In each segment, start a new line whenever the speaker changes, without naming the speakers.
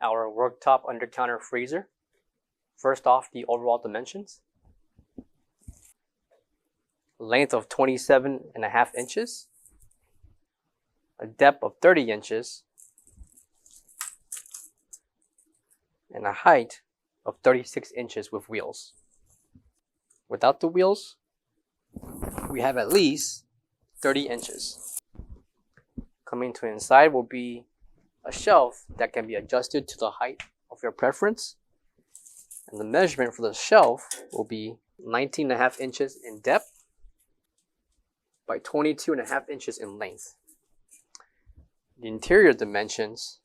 our worktop undercounter freezer. First off, the overall dimensions. Length of 27.5 inches. A depth of 30 inches. And a height of 36 inches with wheels. Without the wheels, we have at least 30 inches. Coming to inside will be a shelf that can be adjusted to the height of your preference. And the measurement for the shelf will be 19.5 inches in depth by 22.5 inches in length. The interior dimensions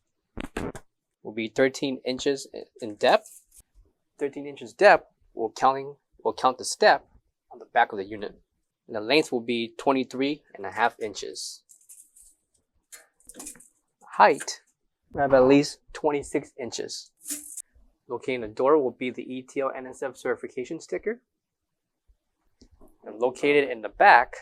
will be 13 inches in depth. 13 inches depth will count the step on the back of the unit. And the length will be 23.5 inches. Height, we have at least 26 inches. Locating the door will be the ETL NSF certification sticker. And located in the back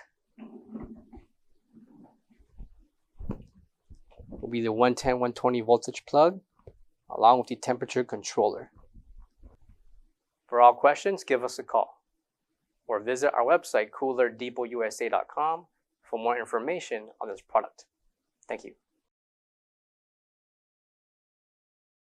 will be the 110/120 voltage plug along with the temperature controller. For all questions, give us a call or visit our website coolerdepotUSA.com for more information on this product. Thank you.